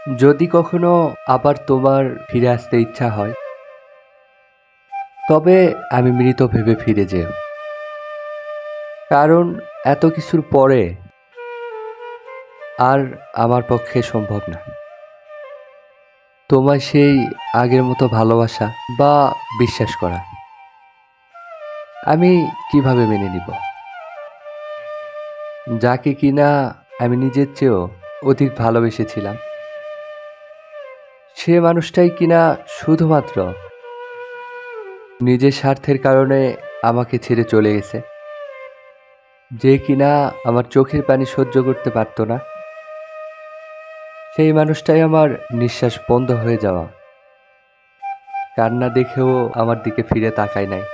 যদি কখনো আবার তোমার ফিরে আসতে ইচ্ছা হয়, তবে আমি মৃত ভেবে ফিরে যেও। কারণ এত কিছুর পরে আর আমার পক্ষে সম্ভব না তোমায় সেই আগের মতো ভালোবাসা বা বিশ্বাস করা। আমি কিভাবে মেনে নিব যাকে কিনা আমি নিজের চেয়েও অধিক ভালোবেসেছিলাম, সে মানুষটাই কিনা শুধুমাত্র নিজের স্বার্থের কারণে আমাকে ছেড়ে চলে গেছে, যে কিনা আমার চোখের পানি সহ্য করতে পারতো না। সেই মানুষটাই আমার নিঃশ্বাস বন্ধ হয়ে যাওয়া কান্না দেখেও আমার দিকে ফিরে তাকায় নাই।